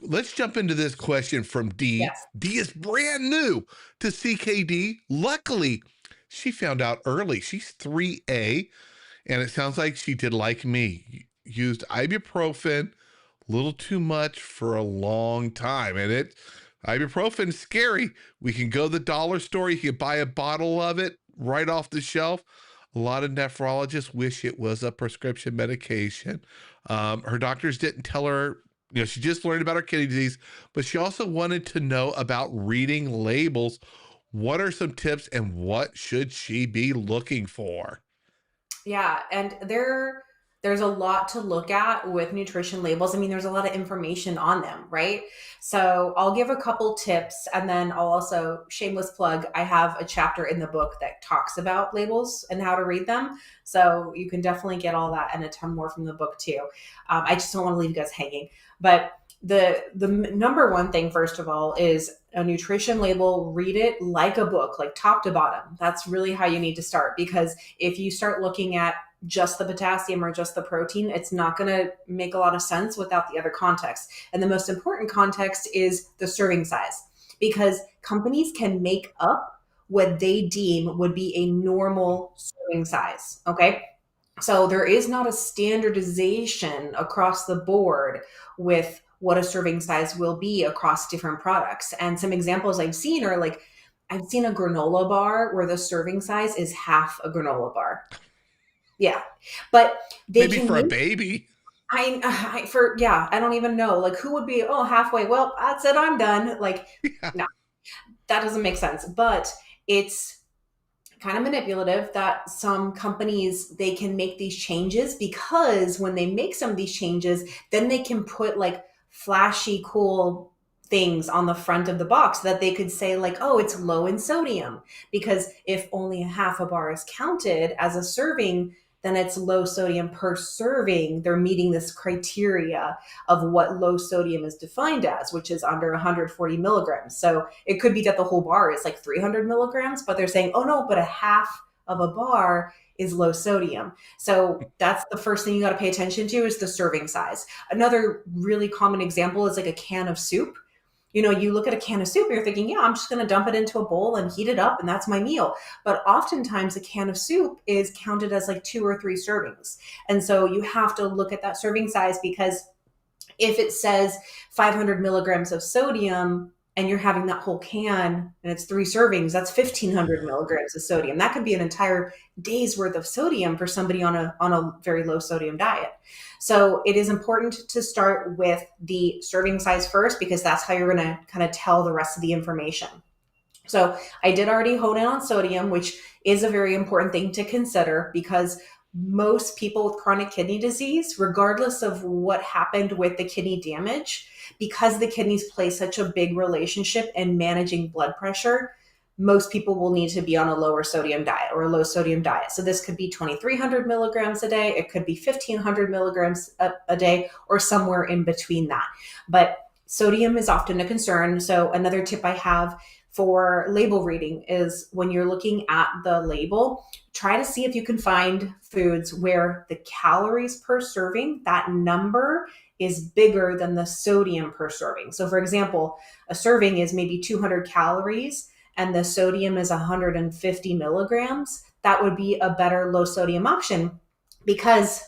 Let's jump into this question from D. Yes. D is brand new to CKD. Luckily, she found out early. She's 3A, and it sounds like she did like me. Used ibuprofen a little too much for a long time. And ibuprofen is scary. We can go to the dollar store. You can buy a bottle of it right off the shelf. A lot of nephrologists wish it was a prescription medication. Her doctors didn't tell her, she just learned about her kidney disease, but she also wanted to know about reading labels. What are some tips and what should she be looking for? Yeah, and there's a lot to look at with nutrition labels. I mean, there's a lot of information on them, right? So I'll give a couple tips and then I'll also shameless plug, I have a chapter in the book that talks about labels and how to read them. So you can definitely get all that and a ton more from the book too. I just don't want to leave you guys hanging. But the number one thing, first of all, is a nutrition label. Read it like a book, like top to bottom. That's really how you need to start, because if you start looking at just the potassium or just the protein, it's not going to make a lot of sense without the other context. And the most important context is the serving size, because companies can make up what they deem would be a normal serving size. Okay. So there is not a standardization across the board with what a serving size will be across different products. And some examples I've seen are like, I've seen a granola bar where the serving size is half a granola bar. Yeah. But they Maybe can for a make, baby. I don't even know. Like, who would be, oh, halfway? Well, that's it. I'm done. Like, Yeah. no, that doesn't make sense. But it's kind of manipulative that some companies, they can make these changes, because when they make some of these changes, then they can put like flashy cool things on the front of the box that they could say like, oh, it's low in sodium, because if only a half a bar is counted as a serving, then it's low sodium per serving. They're meeting this criteria of what low sodium is defined as, which is under 140 milligrams. So it could be that the whole bar is like 300 milligrams, but they're saying, oh no, but a half of a bar is low sodium. So that's the first thing you got to pay attention to, is the serving size. Another really common example is like a can of soup. You look at a can of soup and you're thinking, yeah, I'm just going to dump it into a bowl and heat it up and that's my meal. But oftentimes a can of soup is counted as like 2 or 3 servings. And so you have to look at that serving size, because if it says 500 milligrams of sodium and you're having that whole can and it's 3 servings, that's 1500 milligrams of sodium. That could be an entire day's worth of sodium for somebody on a very low sodium diet. So it is important to start with the serving size first, because that's how you're going to kind of tell the rest of the information. So I did already hone in on sodium, which is a very important thing to consider, because most people with chronic kidney disease, regardless of what happened with the kidney damage, because the kidneys play such a big relationship in managing blood pressure, most people will need to be on a lower sodium diet or a low sodium diet. So this could be 2,300 milligrams a day, it could be 1,500 milligrams a day, or somewhere in between that. But sodium is often a concern. So another tip I have for label reading is, when you're looking at the label, try to see if you can find foods where the calories per serving, that number is bigger than the sodium per serving. So for example, a serving is maybe 200 calories and the sodium is 150 milligrams. That would be a better low sodium option, because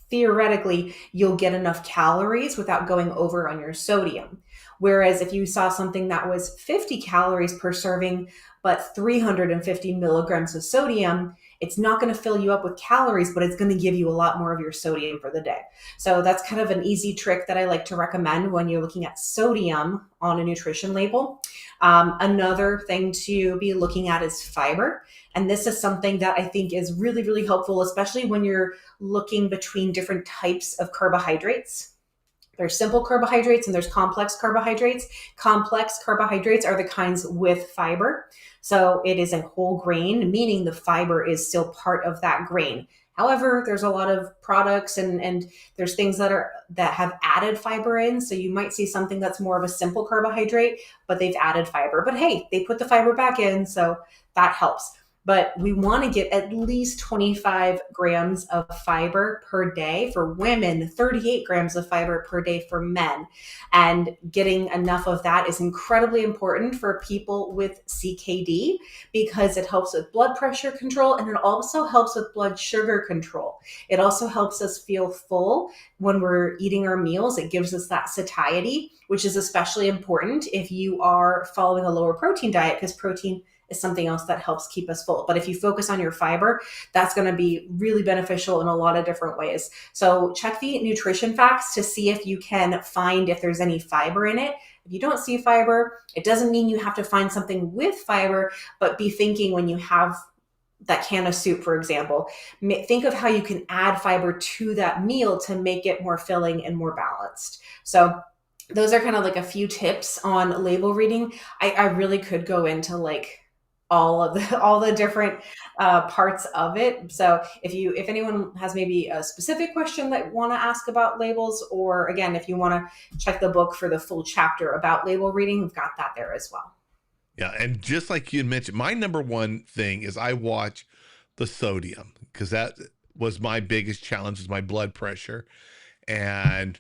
theoretically you'll get enough calories without going over on your sodium. Whereas if you saw something that was 50 calories per serving, but 350 milligrams of sodium, it's not going to fill you up with calories, but it's going to give you a lot more of your sodium for the day. So that's kind of an easy trick that I like to recommend when you're looking at sodium on a nutrition label. Another thing to be looking at is fiber. And this is something that I think is really, really helpful, especially when you're looking between different types of carbohydrates. There's simple carbohydrates and there's complex carbohydrates. Complex carbohydrates are the kinds with fiber. So it is a whole grain, meaning the fiber is still part of that grain. However, there's a lot of products and there's things that have added fiber in. So you might see something that's more of a simple carbohydrate, but they've added fiber. But hey, they put the fiber back in, so that helps. but we want to get at least 25 grams of fiber per day for women, 38 grams of fiber per day for men. And getting enough of that is incredibly important for people with CKD because it helps with blood pressure control and it also helps with blood sugar control. It also helps us feel full when we're eating our meals. It gives us that satiety, which is especially important if you are following a lower protein diet, because protein is something else that helps keep us full. But if you focus on your fiber, that's going to be really beneficial in a lot of different ways. So check the nutrition facts to see if you can find if there's any fiber in it. If you don't see fiber, it doesn't mean you have to find something with fiber, but be thinking when you have that can of soup, for example, think of how you can add fiber to that meal to make it more filling and more balanced. So those are kind of like a few tips on label reading. I really could go into like all the different parts of it. So if anyone has maybe a specific question that want to ask about labels, or again, if you want to check the book for the full chapter about label reading, we've got that there as well. Yeah, and just like you mentioned, my number one thing is I watch the sodium because that was my biggest challenge is my blood pressure. And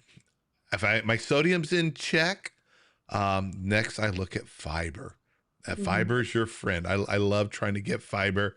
if my sodium's in check, next I look at fiber. That Mhm. fiber is your friend. I love trying to get fiber.